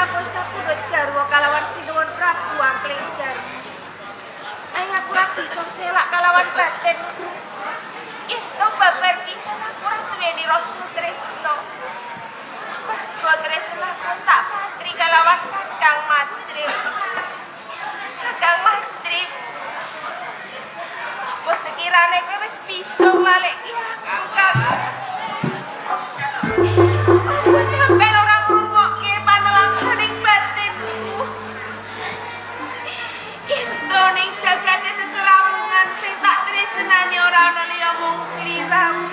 aku wis tak pundhut garwa kalawan Sinuwun Prabu Angling Darma. Nanging aku ora bisa selak kalawan batin. Itu babar pisan aku ora duweni rasa tresna. Mergo tresna aku tak patri kalawan Kakang Madrim. Kakang Madrim. Apa sekirane kowe wis bisa nglalekke aku, Kakang? Apa sampeyan ora ngrungokke panelangsaning batinku? Itu ning jagate seseramungan sing tak tresnani ora ana liya mung sliramu.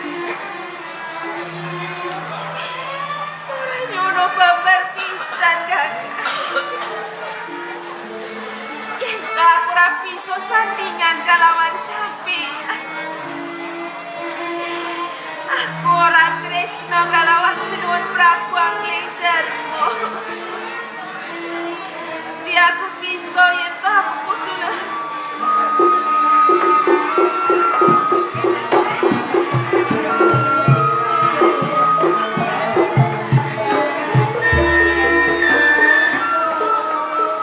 Ora nyono babar pisan, Kakang. Yen aku ora bisa sandingan kalawan sampeyan. Aku ora tresna kalawan Sinuwun Prabu Angling Darma. Dia aku bisa yen to aku kudu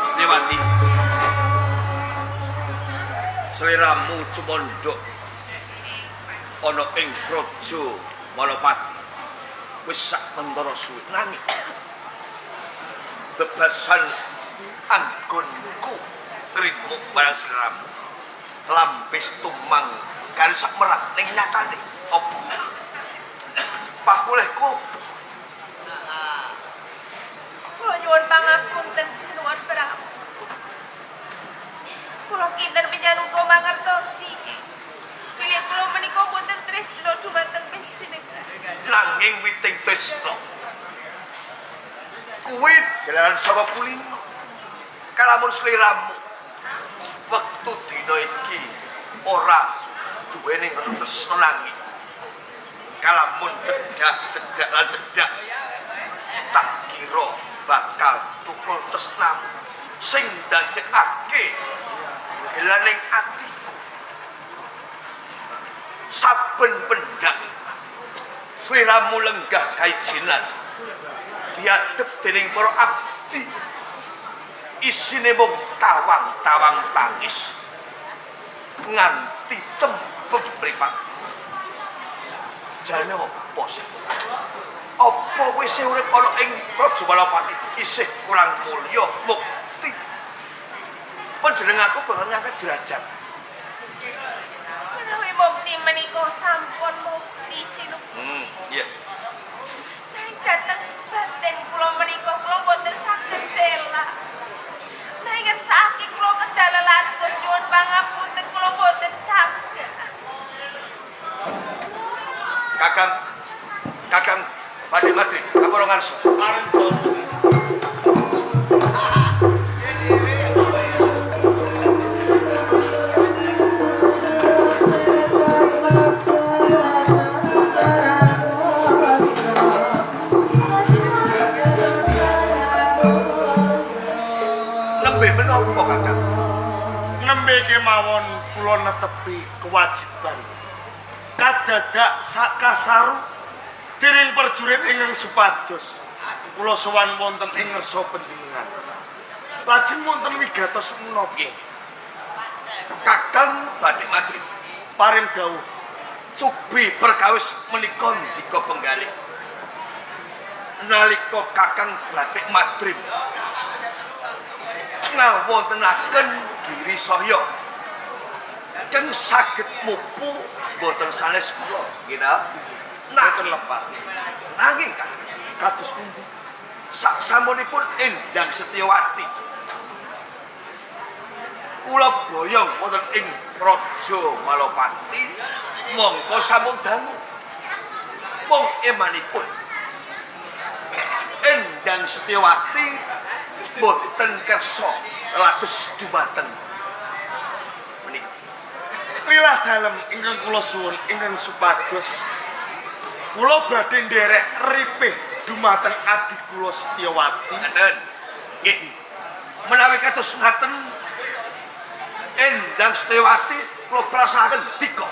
Setiawati, sliramu cumondhok ana ing Praja Malapati wis sak mentara suwe nanging bebasan anggonku ngrimo marang sliramu lampis tumang karo sak merak ning nyatane apa pakulehku kula nyuwun pangapunten Sinuwun Prabu. Kula kinten pinjanuga mangertosi. Bilih kula menika boten tresna dumateng panjenengan. nanging witing tresna kuwi jalaran saka kulino kalamun sliramu wektu dina iki ora duweni tresna nanging kalamun cedak lan cedak tak kira bakal tukul tresnamu sing dadekake gelaning atiku saben pendak sliramu lenggah kaijinan diadep dening para abdi isine mung tawang-tawang tangis nganti tembem mripat jane apa sih apa wis urip ana ing Praja Malapati isih kurang mulya mukti panjenenganku bakal ngangkat derajat Menawi mukti menika sampun mukti Sinuwun. iya Nanging dhateng batin kula menika kula boten saged selak. Nanging kersake kula kedal lados nyuwun pangapunten kula boten saged. Kakang Badhe Madri kapura ngarsa Areng dalu. nembe menapa Kakang Nembe kemawon kula netepi kewajiban. Kadadak sakasaru dening perjurit ingkang supados kula sowan wonten ing ngarsa panjenengan. Lajeng wonten wigatos menapa? Kakang Badhe Madri Paring dawuh. cubi perkawis menika ndika penggalih nalika Kakang Badhe Madri ngawontenaken Giri Saya kang saged mupu boten sanes kula nggih ta Boten lepat. nanging Kang Kados pundi? saksamunipun Endang Setiawati kula boyong wonten ing Praja Malapati mongko samudang mung emanipun Endang Setiawati boten kersa lados dumateng menika Pilah dalem ingkang kula suwun ingkang supados kula badhe nderek ripih dumateng adik kula Setiawati. ngaten nggih menawi kados ngaten Endang Setiawati kula prasakaken dika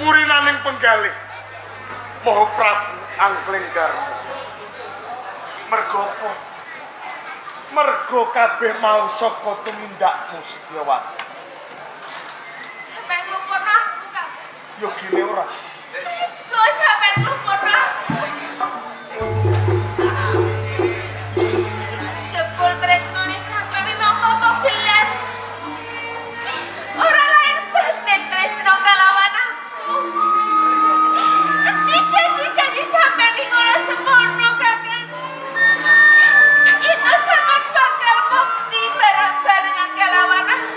murinaning penggalih Maha Prabu Angling Darma. Mergo apa? Mergo kabeh mau saka tumindakmu Setyawati. Sampeyan nglumpukno aku, Kak. Yo gile ora. Kok sampeyan nglumpukno aku? Jebul tresnane sampeyan mau apa gelar? Ora lain batin tresno kalawan aku. Endi janji-janji sampeyan iki ora semono, Kakang. Itu sampeyan bakal bukti bareng-barengan kalawan aku.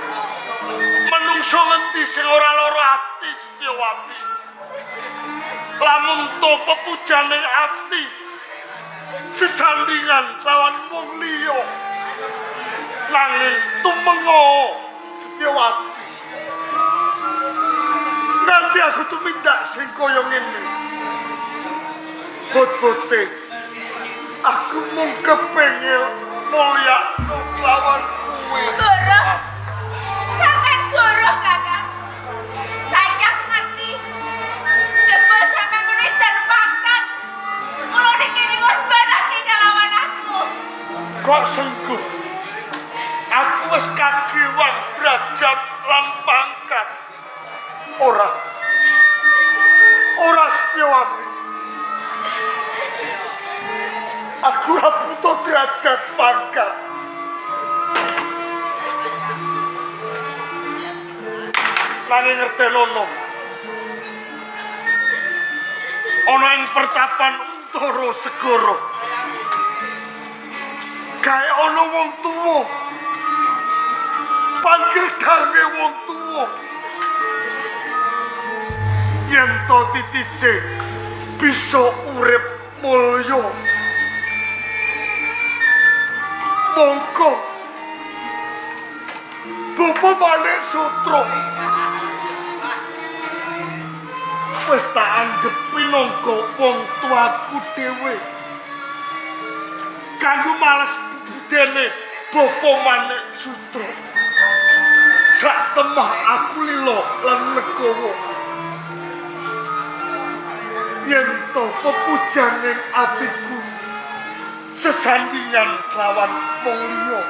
Menungso ngendi sing ora lara ati Setyawati. Lamun to pepujaning ati sesandingan lawan wong liya. Nanging tumengo Setyawati. Nanti aku tumindak sing kaya ngene. Bot-bote aku mung kepengin mulya lawan kuwe. Goroh. Sampeyan goroh, Kakang. Saiki aku ngerti. Jebul sampeyan menuhi dan pangkat. Mulane kene ngorbanake kalawan aku. Kok sengguh? Aku wis kagiwang derajat lan pangkat. Ora Setyawati. Aku ora butuh derajat pangkat. Nanging ngertenono. Ana ing percapan Untara Segara. Kae ana wong tuwa. Panggedange wong tuwa. Yen to titise bisa urip mulya. Mongko Bapa Manik Sutra wis tak anggep minangka wong tuaku dhewe. Kanggo males budene Bapa Manik Sutra. Sak temah aku lila lan legawa. Yen to pepujaning atiku sesandingan lawan wong liya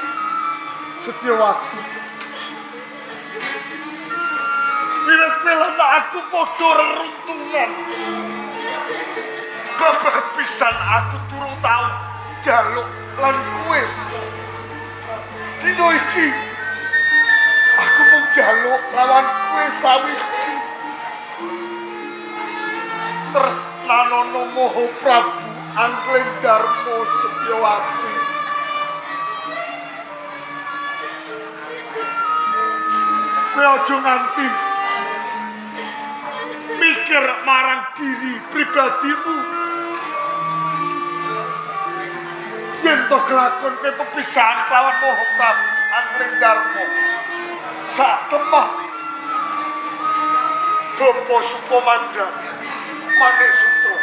Setyawati. Wiwit pelan aku padha reruntungan. Babar pisan aku durung tau jaluk lan kowe. Dino iki aku mung jaluk lawan kowe sawiji. Tresnanono Maha Prabu Angling Darma Setyawati. Kowe aja nganti mikir marang diri pribadimu. Yen to kelakon kowe pepisahan kelawan Maha Prabu Angling Darma, sak temah Bapa Supamandra Manik Sutra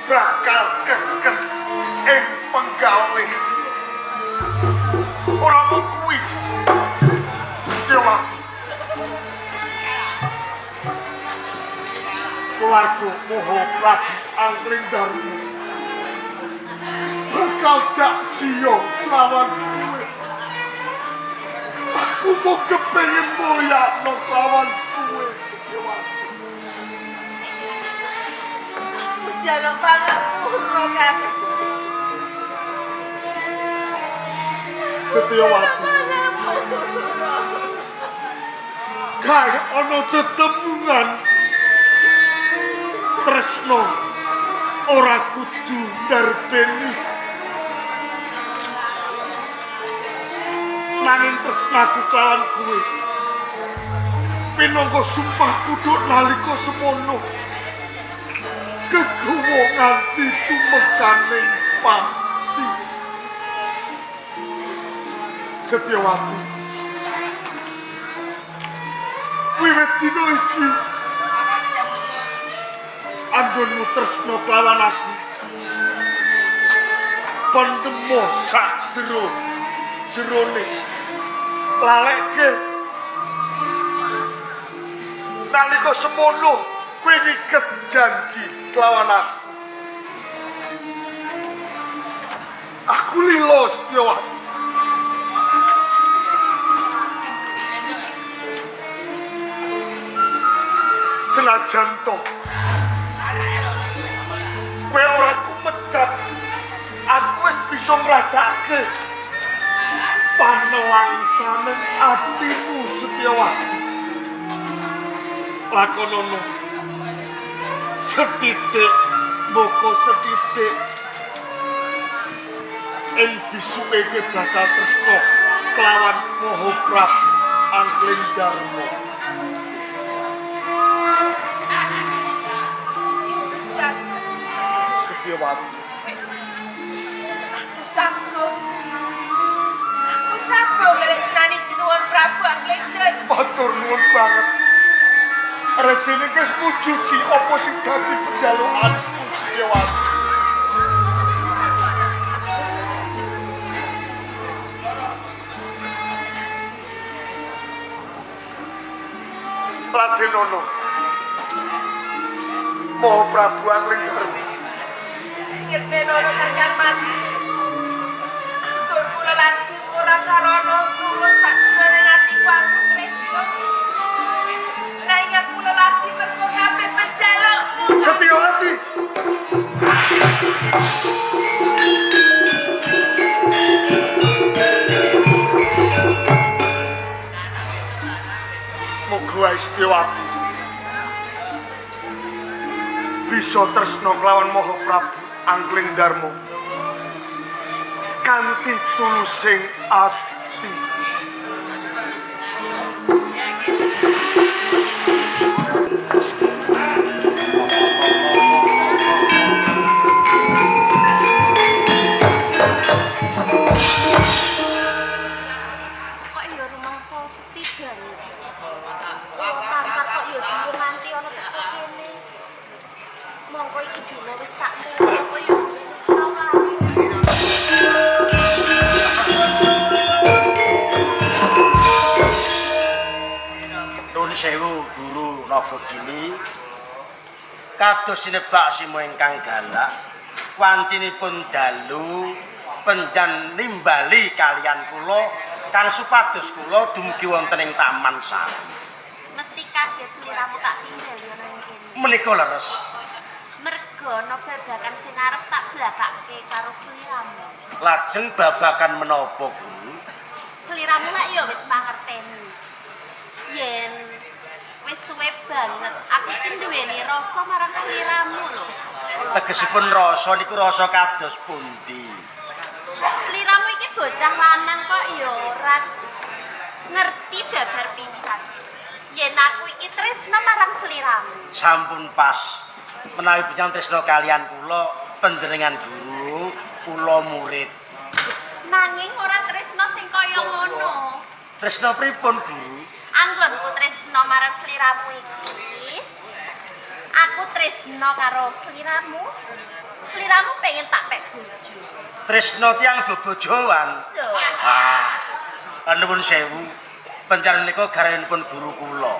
bakal kekes ing penggawe. Ora mung kuwi Setyawati. Keluarga Maha Prabu Angling Darma bakal dak siya lawan kowe. Aku mau kepengin moyakno lawan kowe Setyawati. Jaluk pangapura, Kakang. Setyawati. Kae ana tetemungan tresno ora kudu ndarbeni. Nanging tresnaku kelawan kowe pinangka sumpahku duk nalika semono. Kegawa nganti tumekaning pati. Setyawati. Wiwit dina iki anggonmu tresna kelawan aku. Pandemo sak jerone lalekke nalika semono kowe ngiket janji kelawan aku. Aku lilo Setyawati. Senajan to kowe ora kumecat, aku wis bisa ngrasake panelangsaning atimu Setyawati. Lakonono setitik moko setitik ing bisuke bakal tresna kelawan Maha Prabu Angling Darma. Setyawati, Aku sanggup ngresnani Sinuwun Prabu Angling Darma. matur nuwun banget. Redene wis mujudi apa sing dadi penjalukanku Setyawati. Raden Nono, Maha Prabu Angling Darma. Ngerti nono karyan mati. Atur kula lagi ora karono kula sakjroning atiku aku tresna. Nanging kula lagi mergo kabeh penjalukmu. Setyawati. Muga wae Setyawati bisa tresna kelawan Maha Prabu Angling Darma kanthi tulusing ati. Kok ya rumangsa sepi banget. Kantor kok ya dulu nganti ana teko kene. Mongko iki dina wis tak melu apa ya tau lali. Nuwun sewu Guru Nagagini. Kados sinebak simo ingkang galak, wancinipun dalu penjan nimbali kalian kula kang supados kula dumugi wonten ing Taman Sari. Mesti kaget sliramu tak tinggal ya nang kene. Menika leres. Mergo ana babagan sing arep tak blakake karo sliramu. Lajeng babagan menapa, Guru? Sliramu lak ya wis mangerteni. Yen wis suwe banget aku iki duweni rasa marang sliramu lho. Tegesipun rasa niku rasa kados pundi? Sliramu iki bocah lanang kok ya ora ngerti babar pisan. Yen aku iki tresna marang sliramu. Sampun pas. Menawi panjenengan tresna kalian kula, panjenengan guru, kula murid. Nanging ora tresna sing kaya ngono. Tresna pripun, Guru? Anggonku tresna marang sliramu iki. Aku tresna karo sliramu. Sliramu pengen tak pek bojo. Tresna tiyang bobojoan. Lho. Nuwun sewu. Panjenengan menika garwanipun guru kula.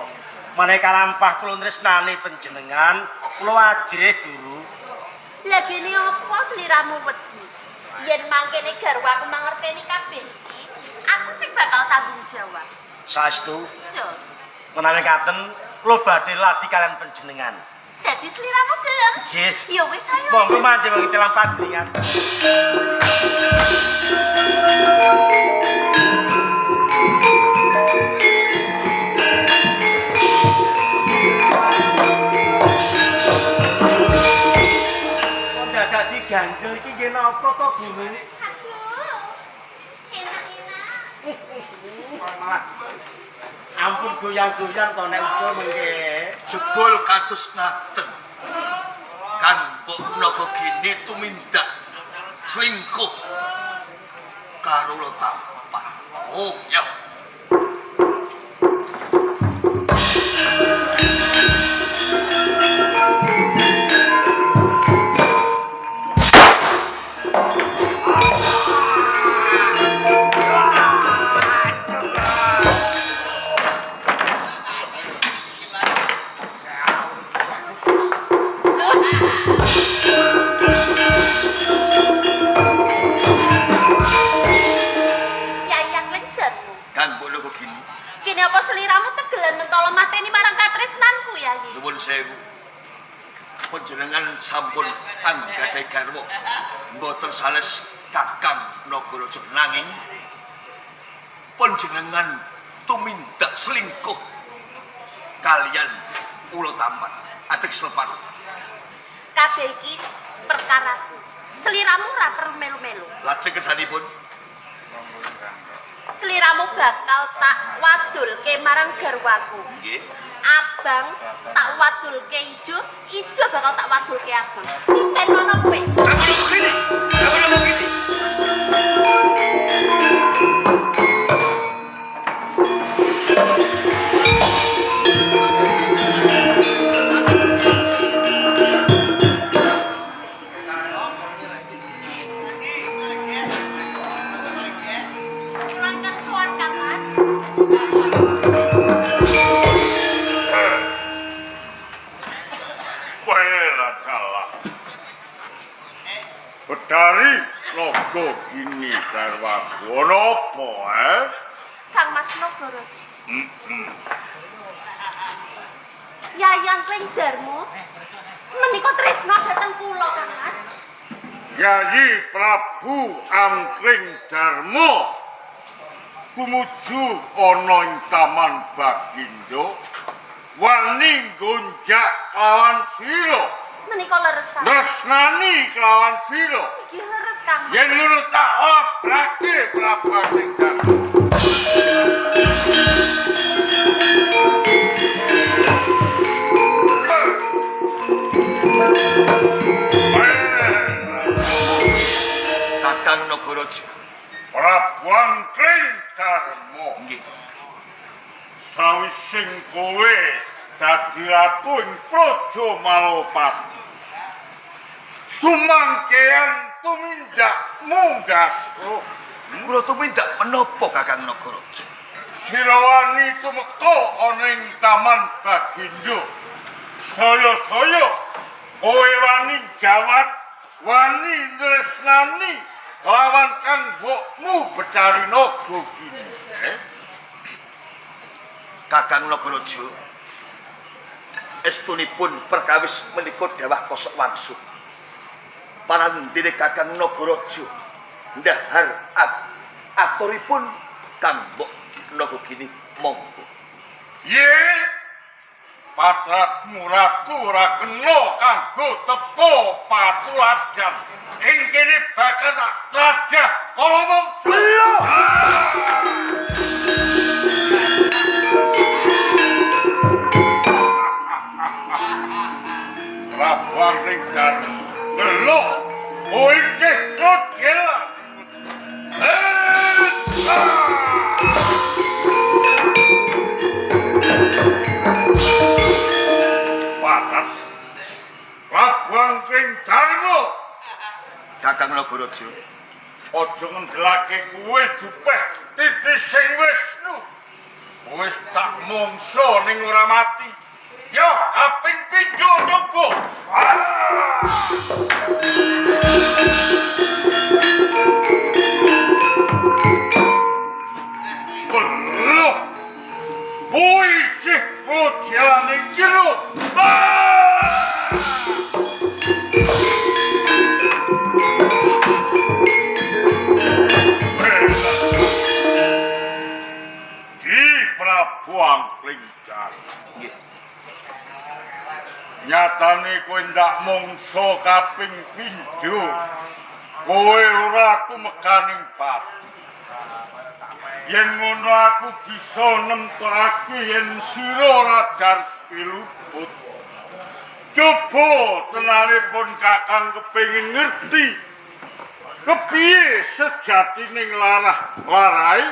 Menawi kalampah kula tresnani panjenengan, kula ajrih Guru. Lah gene apa sliramu wedi? Yen mangkene garwaku mangerteni kabeh iki, aku sing bakal tanggung jawab. Saestu. Lho. Menawi katen, kula badhe ladi kalian panjenengan. Dadi sliramu gelem? Nggih. Ya wis ayo. Monggo manjing wong tilang panjenengan. Kok dadak diganjel iki nggih napa to, Guru? Aduh. Enak-enak. Malah ampun goyang-goyang to nek uga mengke. Jebul kados ngaten. Kan Mbok Nagagini tumindak selingkuh karo Letampah. Oh, ya. kene apa seliramu tegelen mentolo mateni marang katresnanku Yayi. Nuwun sewu. Panjenengan sampun anggadhahi garwa mboten sales Kakang Nagaraja nanging panjenengan tumindak selingkuh kalian Ula Tampan atik Slepan. Kabeh iki perkaraku. Seliramu ora perlu melu-melu. Lajeng kersanipun Seliramu bakal tak wadulke marang garwaku. nggih. Abang tak wadulke ijo, ijo bakal tak wadulke abang. Pinten ngono kowe? Sampun begini. Sampun begini. Langkah swarga, Mas. Wela kalah. Bedari logo gini garwaku. Ono apa, Kang Mas Nagaraja. Yayang Klengdarmo menika tresna dhateng kula, Kang Mas. Yayi Prabu Angkring Darmo kumuju ana ing Taman Bagindo wani gonjak lawan sira Menika leres, Kang. tresnani kelawan sira Nggih leres, Kang. yen ngono tak obrake Prabu Angkring Darmo. Kakang Nagaraja. Prabu Angkring Darmo Nggih. sawising kowe dadi ratu ing Praja Malopati. Sumangkean tumindak munggasro Kula tumindak menapa Kakang Nagaraja? sirawani tumeka ana ing Taman Bagindo. Saya kowe wani jawat, wani tresnani lawan kang mbokmu Betari Naga kini. Kakang Nagaraja. Estunipun perkawis menika dawah kosok wangsul. Parandene Kakang Nagaraja ndahar aturipun kang mbok Naga kini monggo. Ye patratmu ratu ora kena kanggo tepo patuladan. Ing kene bakal tak tladah kala mongso. Prabu Angkring Darmo lho kowe cek kocelan. Patas Prabu Angkring Darmo Kakang Nagaraja. aja ngendelake kowe dupeh titis sing Wisnu. Wis tak mongso ning ora mati. Yo kaping 7 coba. Lho. Puisi jalan ning jero. Prabu Angkring Darmo. Nggih. Nyatane kowe ndak mungsa kaping pindho. Kowe ora tumekaning pati. Yen ngono aku bisa nemtokake yen sira ora darpi luput. Coba tenanipun Kakang kepengin ngerti kepiye sejatining larai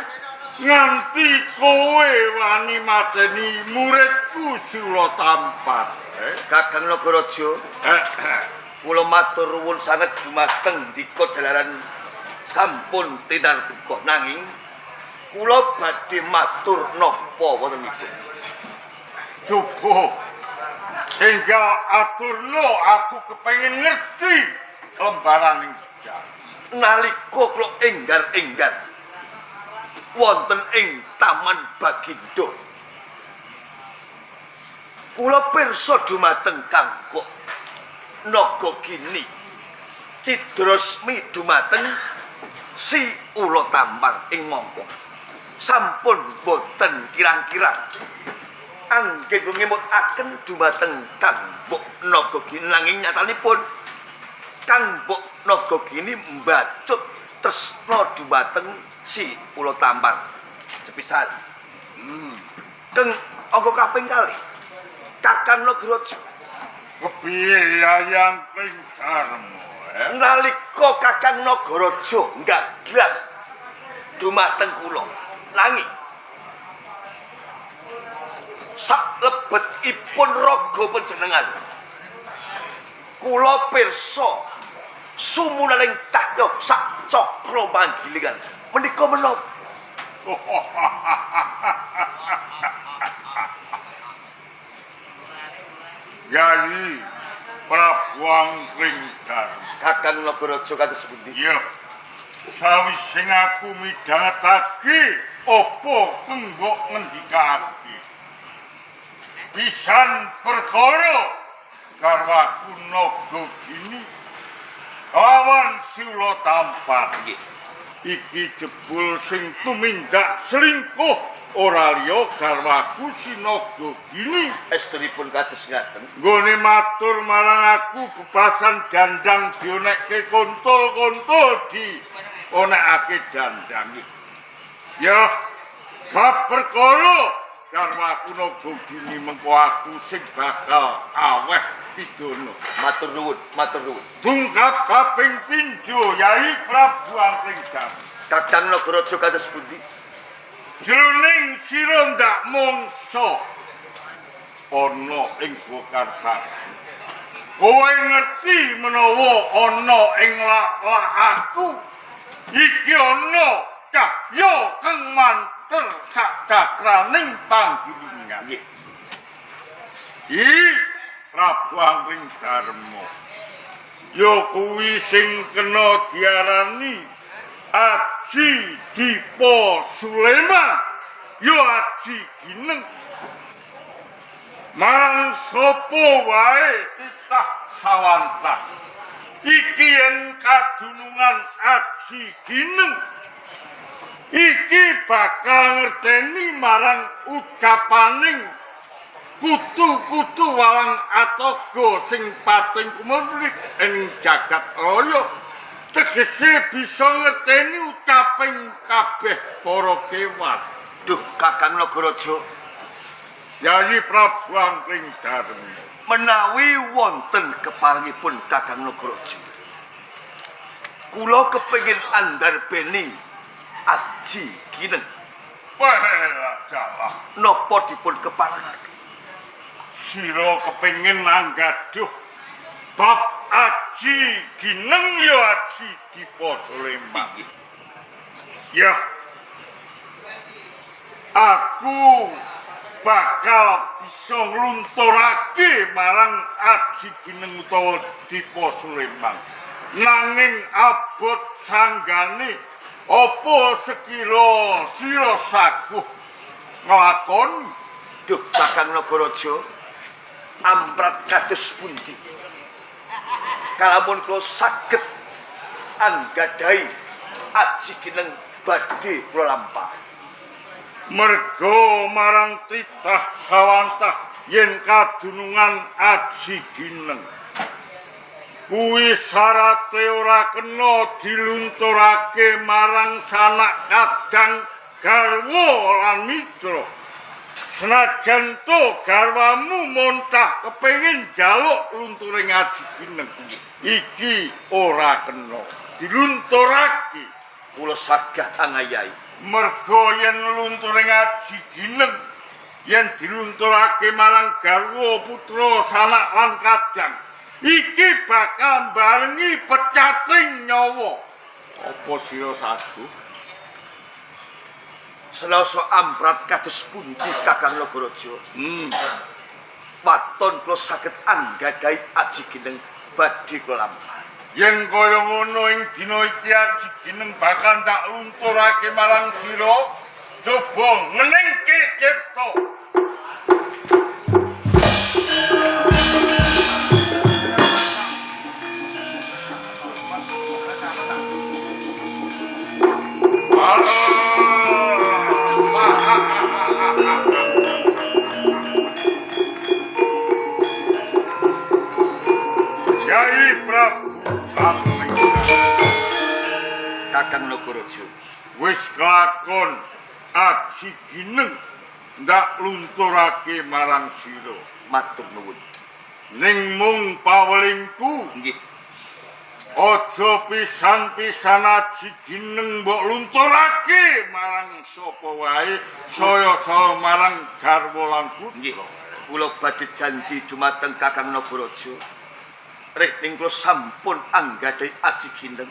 nganti kowe wani mateni muridku Sura Tampan. Kakang Nagaraja, kula matur nuwun sanget dumateng dika dalaran sampun tinar duka nanging kula badhe matur napa wonten niku. Coba hingga aturno aku kepengin ngerti lembaran ing sejarah. Nalika kula enggar-enggar wonten ing Taman Bagindo. Kula pirsa dumateng Kangkok Nagagini Cidrosmi dumateng Si Ula Tampar ing mangka sampun boten kirang-kirang anggen ngemutaken dumateng Kangkok Nagagini nanging nyatanipun Kangkok Nagagini mbacut tresna dumateng Si Ula Tampar sepisan. Keng angka kaping kalih Kakang Nagaraja kepiye Yayang Pringdarma? Nalika Kakang Nagaraja nggaglan dumateng kula nanging saklebetipun raga panjenengan kula pirsa sumunaning cahya sak cakra panggilingan menika menapa? Yayi Prabu Pringdarma. Kakang Nagaraja kados pundi? Ya, sawise aku midhangetake apa penggok ngendikake. Pisan perkara garwaku Nagagini lawan Si Ula Tampar. Iki jebul sing tumindak selingkuh ora liya garwaku Si Nagagini. Estunipun kados ngaten. Nggone matur marang aku bebasan dandang dionekke kontol-kontol di onekake dandange. Ya, bab perkara garwaku Nagagini mengko aku sing bakal aweh pidono. Matur nuwun, matur nuwun. Tungkap kaping pindho Yai Prabu Pringdarma. Kakang Nagaraja kados pundi? Jroning sira ndak mangsa ana ing Bokarta. Kowe ngerti menawa ana ing lak aku iki ana cahya kang mantel sak cakraning panggilingan. Iki Prabu Pringdarma. Ya kuwi sing kena diarani Aji Dipa Sulaiman, ya Aji Gineng. Marang sapa wae titah sawantah. Iki yen kadunungan Aji Gineng. Iki bakal ngerteni marang ucapaning kutu-kutu walang atogo sing pating kumurnik ing jagat raya. Tegese bisa ngerteni ucaping kabeh para kewan. Duh, Kakang Nagaraja, Yayi Prabu Pringdarma. menawi wonten keparengipun Kakang Nagaraja, kula kepengin andarbeni Aji Gineng. Wah, jalah. Napa dipun keparengaken? Sira kepengin anggaduh bab Aji Gineng ya Aji Dipa Sulaiman. Ya, aku bakal bisa nglunturake marang Aji Gineng utawa Dipa Sulaiman. Nanging abot sanggane apa sekira sira saguh nglakoni. Duh, Kakang Nagaraja, amprat kados pundi? Kalamun kula saged anggadhahi Aji Gineng badhe kula lampah. Mergo marang titah sawantah yen kadunungan Aji Gineng kuwi syarate ora kena dilunturake marang sanak kadang garwa lan mitra. Senajan to garwamu montah kepengin jaluk lunturing Aji Gineng, iki ora kena dilunturake. Kula sagah angayai. Mergo yen lunturing Aji Gineng yen dilunturake marang garwa putra sanak lan kadang, iki bakal barengi pecating nyawa. Apa sira saguh? Selasa amprat kados pundi Kakang Nagaraja? Waton kula saged anggadhahi Aji Gineng badhe kula lampah. Yen kaya ngono ing dina iki Aji Gineng bakal tak lunturake marang sira. Coba ngeningke cipta. Kyai Prabu Kakang Nagaraja. wis kelakon Aji Gineng ndak lunturake marang sira. Matur nuwun. Ning mung pawelingku Nggih. aja pisan-pisan Aji Gineng mbok lunturake marang sapa wae saya marang garwa lan Nggih. putra. Kula badhe janji dumateng Kakang Nagaraja. Ning kula sampun anggadhahi Aji Gineng.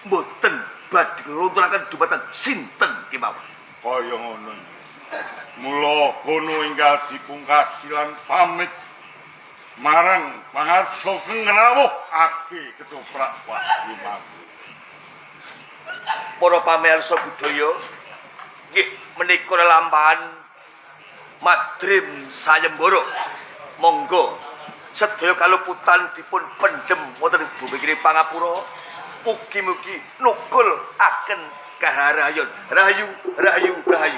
Mboten badhe nglunturaken dumateng sinten kemawon. Kaya ngono. Mula kono enggal dipungkasi lan pamit marang pangarsa ngrawuhake ketoprak Wadi Magu. Para pamirsa budaya, nggih menika lelampahan Madrim Sayembara. Monggo sedaya kaluputan dipun pendhem wonten bumi kiri Pangapura. Mugi-mugi nukul aken kaharayon. Rahayu, rahayu, rahayu.